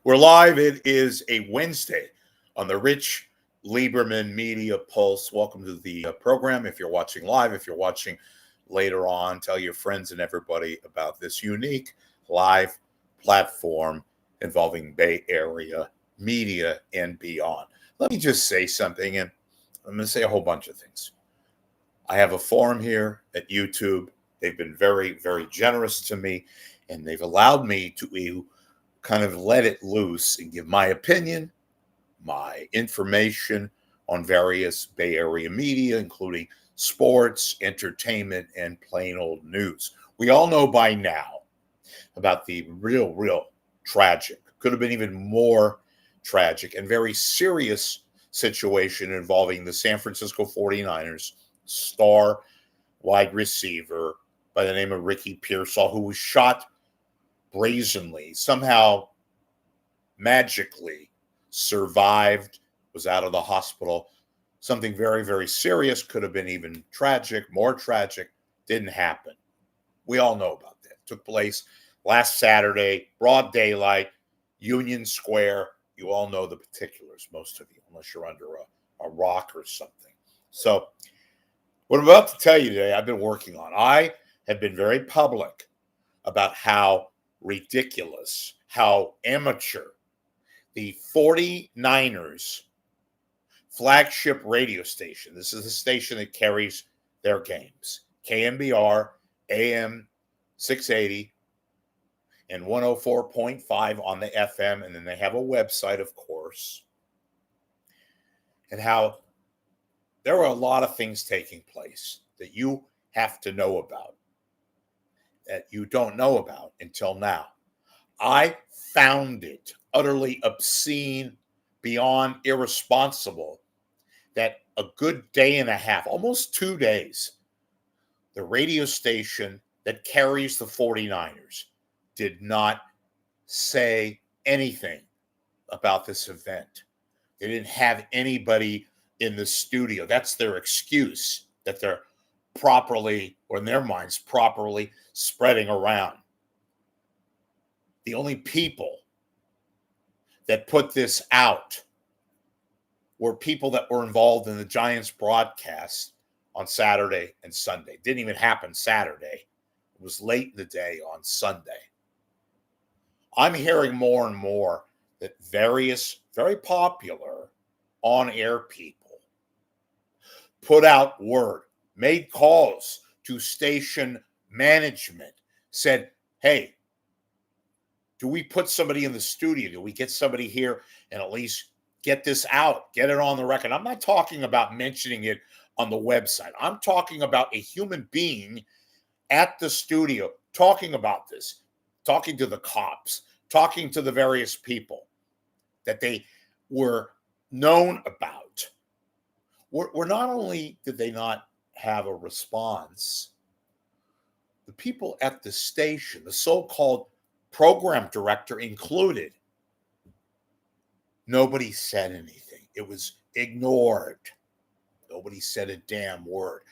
We're live. It is a Wednesday on the Rich Lieberman Media Pulse. Welcome to the program. If you're watching live, if you're watching later on, tell your friends and everybody about this unique live platform involving Bay Area media and beyond. Let me just say something, and I'm going to say a whole bunch of things. I have a forum here at YouTube. They've been very, very generous to me, and they've allowed me to kind of let it loose and give my opinion, my information on various Bay Area media, including sports, entertainment, and plain old news. We all know by now about the real tragic, could have been even more tragic and very serious situation involving the San Francisco 49ers star wide receiver by the name of Ricky Piersall, who was shot brazenly, somehow magically survived, was out of the hospital. Something very, very serious, could have been even tragic, more tragic, didn't happen. We all know about that. It took place last Saturday, broad daylight, Union Square. You all know the particulars, most of you, unless you're under a rock or something. So what I'm about to tell you today, I've been working on. I have been very public about how ridiculous, how amateur the 49ers flagship radio station, this is the station that carries their games, KNBR, AM 680 and 104.5 on the FM, and then they have a website, of course, and how there are a lot of things taking place that you have to know about, that you don't know about until now. I found it utterly obscene, beyond irresponsible, that a good day and a half, almost 2 days, the radio station that carries the 49ers did not say anything about this event. They didn't have anybody in the studio. That's their excuse, that they're properly, or in their minds, properly spreading around. The only people that put this out were people that were involved in the Giants broadcast on Saturday and Sunday. It didn't even happen Saturday. It was late in the day on Sunday. I'm hearing more and more that various very popular on-air people put out word, made calls to station management, said, hey, do we put somebody in the studio? Do we get somebody here and at least get this out, get it on the record? I'm not talking about mentioning it on the website. I'm talking about a human being at the studio talking about this, talking to the cops, talking to the various people that they were known about. Were not only did they not have a response, the people at the station, the so-called program director included, nobody said anything. It was ignored. Nobody said a damn word.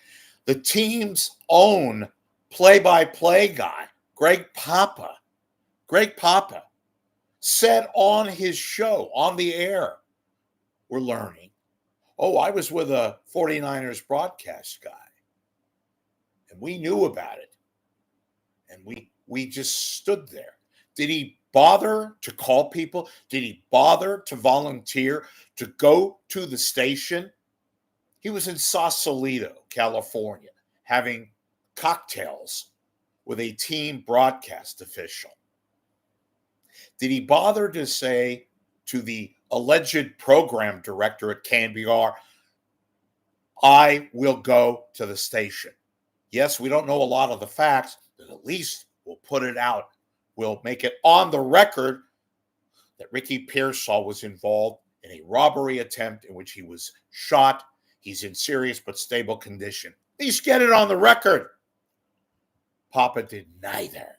The team's own play-by-play guy, Greg Papa, said on his show, on the air, we're learning, oh, I was with a 49ers broadcast guy, and we knew about it, and we just stood there. Did he bother to call people? Did he bother to volunteer to go to the station? He was in Sausalito, California, having cocktails with a team broadcast official. Did he bother to say to the alleged program director at KNBR, I will go to the station? Yes, we don't know a lot of the facts, but at least we'll put it out. We'll make it on the record that Ricky Piersall was involved in a robbery attempt in which he was shot. He's in serious but stable condition. At least get it on the record. Papa did neither.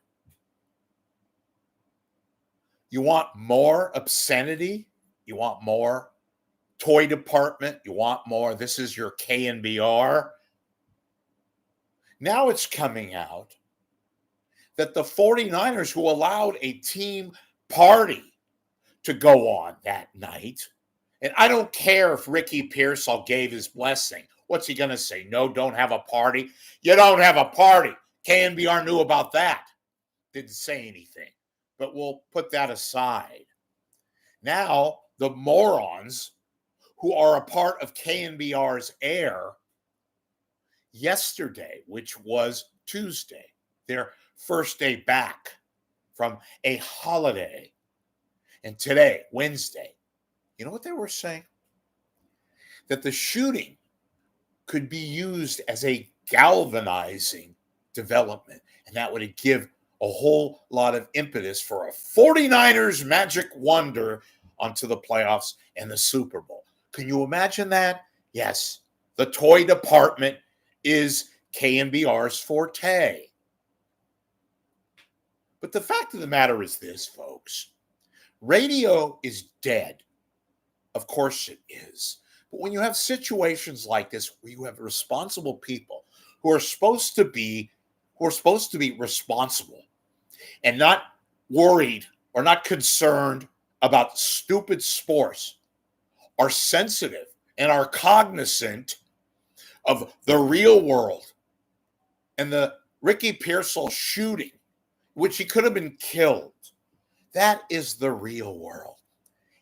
You want more obscenity? You want more toy department? You want more? This is your KNBR? Now it's coming out that the 49ers, who allowed a team party to go on that night. And I don't care if Ricky Piersall gave his blessing. What's he going to say? No, don't have a party. You don't have a party. KNBR knew about that. Didn't say anything. But we'll put that aside. Now, the morons who are a part of KNBR's air yesterday, which was Tuesday, their first day back from a holiday, and today, Wednesday, you know what they were saying? That the shooting could be used as a galvanizing development, and that would give a whole lot of impetus for a 49ers magic wonder onto the playoffs and the Super Bowl. Can you imagine that? Yes, the toy department is KNBR's forte. But the fact of the matter is this, folks. Radio is dead. Of course it is. But when you have situations like this where you have responsible people who are supposed to be responsible and not worried or not concerned about stupid sports, are sensitive and are cognizant of the real world and the Ricky Piersall shooting, which he could have been killed. That is the real world.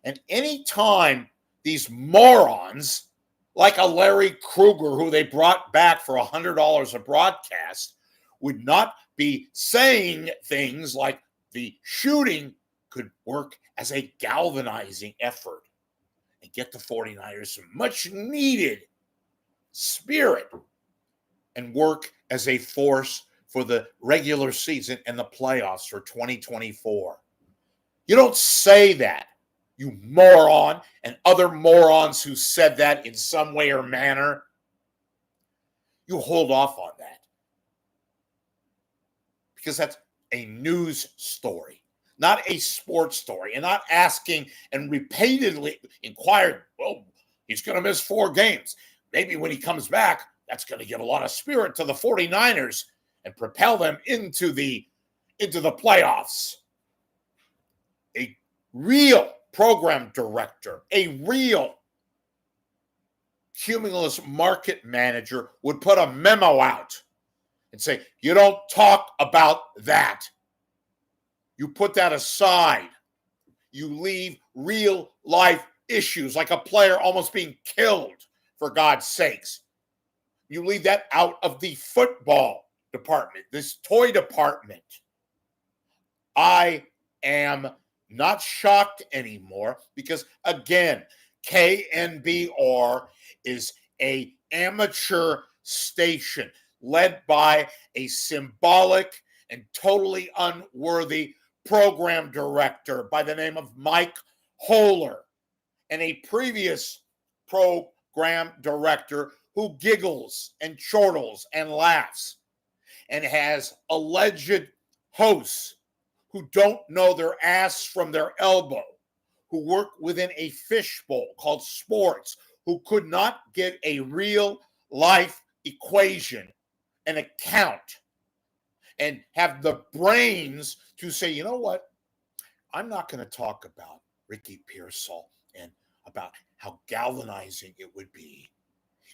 And anytime these morons, like a Larry Krueger, who they brought back for $100 a broadcast, would not be saying things like the shooting could work as a galvanizing effort and get the 49ers some much needed spirit and work as a force for the regular season and the playoffs for 2024. You don't say that, you moron, and other morons who said that in some way or manner. You hold off on that. Because that's a news story, not a sports story, and not asking and repeatedly inquired, well, he's going to miss 4 games. Maybe when he comes back, that's going to give a lot of spirit to the 49ers and propel them into the playoffs. A real program director, a real Cumulus market manager would put a memo out and say, you don't talk about that. You put that aside. You leave real life issues like a player almost being killed, for God's sakes. You leave that out of the football department, this toy department. I am not shocked anymore because, again, KNBR is an amateur station led by a symbolic and totally unworthy program director by the name of Mike Holler, and a previous program director who giggles and chortles and laughs and has alleged hosts who don't know their ass from their elbow, who work within a fishbowl called sports, who could not get a real life equation and account and have the brains to say, you know what? I'm not going to talk about Ricky Piersall and about how galvanizing it would be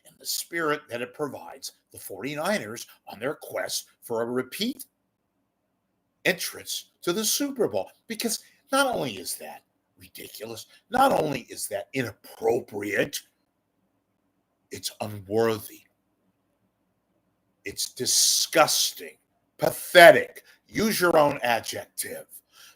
and the spirit that it provides the 49ers on their quest for a repeat entrance to the Super Bowl. Because not only is that ridiculous, not only is that inappropriate, it's unworthy. It's disgusting, pathetic. Use your own adjective.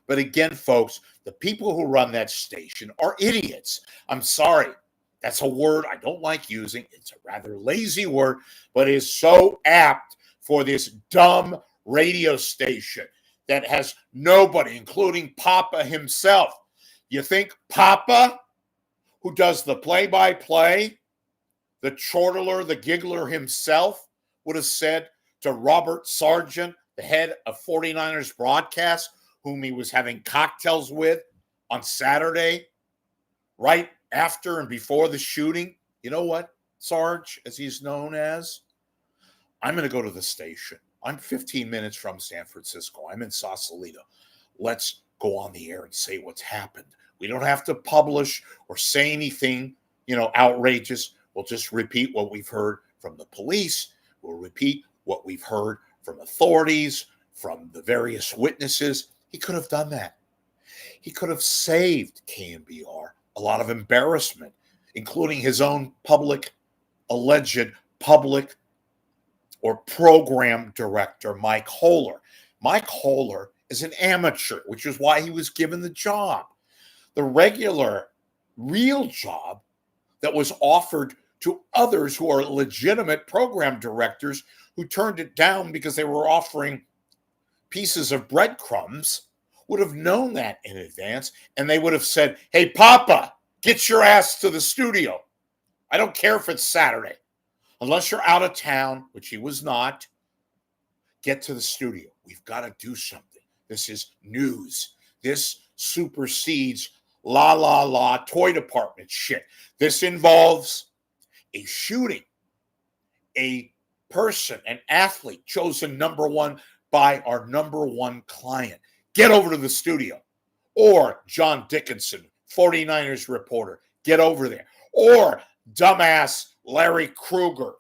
But again, folks, the people who run that station are idiots. I'm sorry. That's a word I don't like using. It's a rather lazy word, but it is so apt for this dumb radio station that has nobody, including Papa himself. You think Papa, who does the play-by-play, the chortler, the giggler himself, would have said to Robert Sargent, the head of 49ers broadcast, whom he was having cocktails with on Saturday, right after and before the shooting, you know what, Sarge, as he's known as, I'm going to go to the station. I'm 15 minutes from San Francisco. I'm in Sausalito. Let's go on the air and say what's happened. We don't have to publish or say anything, outrageous. We'll just repeat what we've heard from the police. We'll repeat what we've heard from authorities, from the various witnesses. He could have done that. He could have saved KNBR a lot of embarrassment, including his own alleged public or program director, Mike Holler. Mike Holler is an amateur, which is why he was given the job. The regular, real job that was offered to others who are legitimate program directors who turned it down because they were offering pieces of breadcrumbs would have known that in advance, and they would have said, hey, Papa, get your ass to the studio. I don't care if it's Saturday. Unless you're out of town, which he was not, get to the studio. We've got to do something. This is news. This supersedes toy department shit. This involves a shooting, a person, an athlete chosen number one by our number one client. Get over to the studio. Or John Dickinson, 49ers reporter, get over there. Or dumbass Larry Krueger,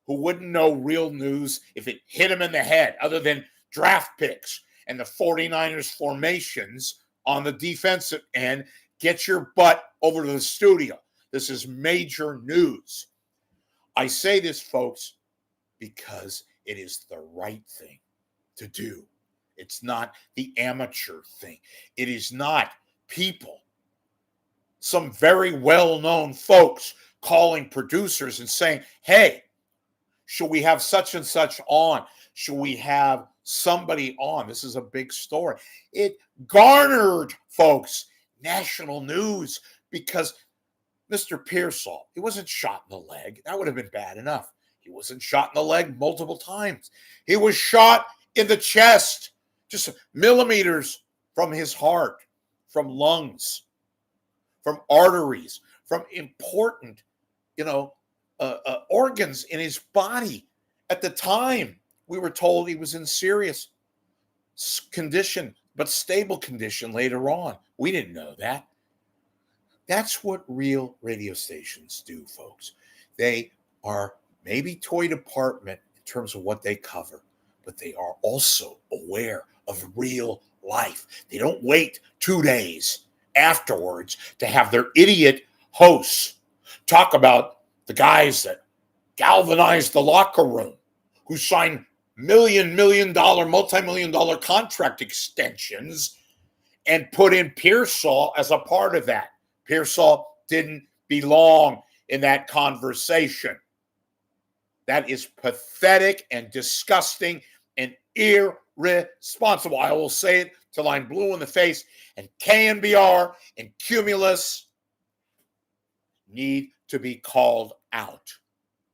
who wouldn't know real news if it hit him in the head, other than draft picks and the 49ers formations on the defensive end. Get your butt over to the studio. This is major news. I say this, folks, because it is the right thing to do. It's not the amateur thing. It is not people, some very well-known folks, calling producers and saying, hey, should we have such and such on? Should we have somebody on? This is a big story. It garnered, folks, national news because Mr. Piersall, he wasn't shot in the leg. That would have been bad enough. He wasn't shot in the leg multiple times. He was shot in the chest, just millimeters from his heart, from lungs, from arteries, from important, organs in his body. At the time, we were told he was in serious condition, but stable condition later on. We didn't know that. That's what real radio stations do, folks. They are maybe toy department in terms of what they cover, but they are also aware of real life. They don't wait 2 days afterwards to have their idiot hosts talk about the guys that galvanized the locker room, who signed multi-million dollar contract extensions and put in Piersall as a part of that. Piersall didn't belong in that conversation. That is pathetic and disgusting and irresponsible. I will say it till I'm blue in the face. And KNBR and Cumulus need to be called out,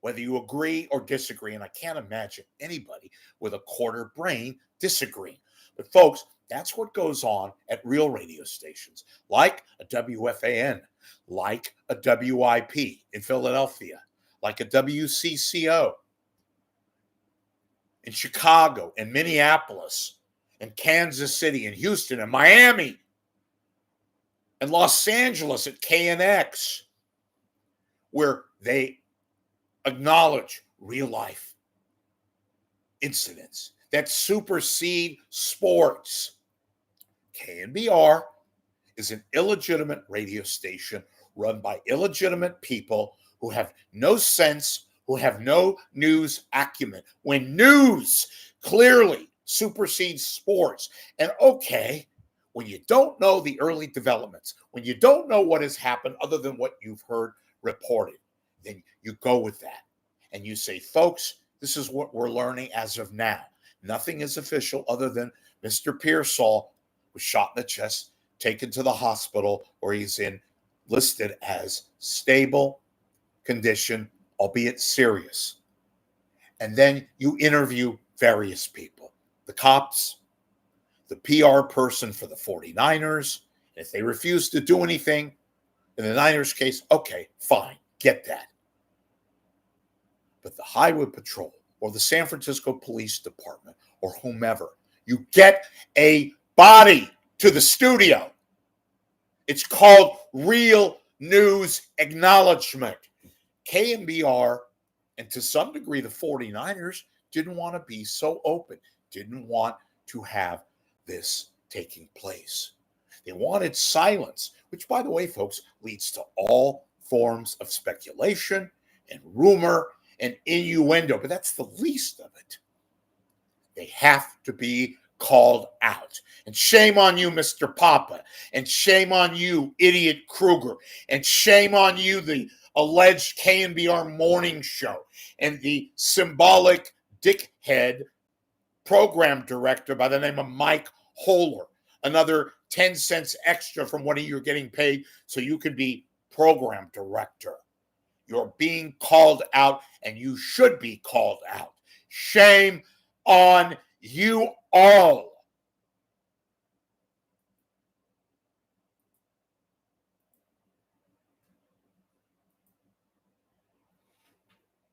whether you agree or disagree. And I can't imagine anybody with a quarter brain disagreeing. But folks, that's what goes on at real radio stations, like a WFAN, like a WIP in Philadelphia, like a WCCO in Chicago and Minneapolis and Kansas City and Houston and Miami and Los Angeles at KNX, where they acknowledge real life incidents that supersede sports. KNBR is an illegitimate radio station run by illegitimate people who have no sense, who have no news acumen, when news clearly supersedes sports. And okay, when you don't know the early developments, when you don't know what has happened other than what you've heard reported, then you go with that. And you say, folks, this is what we're learning as of now. Nothing is official other than Mr. Piersall was shot in the chest, taken to the hospital where he's listed as stable condition, albeit serious. And then you interview various people, the cops, the PR person for the 49ers. And if they refuse to do anything, in the Niners case, okay, fine, get that. But the Highway Patrol or the San Francisco Police Department or whomever, you get a body to the studio. It's called real news acknowledgement. KNBR, and to some degree the 49ers, didn't want to be so open, didn't want to have this taking place. They wanted silence, which, by the way, folks, leads to all forms of speculation and rumor and innuendo, but that's the least of it. They have to be called out. And shame on you, Mr. Papa, and shame on you, Idiot Kruger, and shame on you, the alleged KNBR morning show, and the symbolic dickhead program director by the name of Mike Holler. Another 10 cents extra from what you're getting paid so you can be program director. You're being called out, and you should be called out. Shame on you all.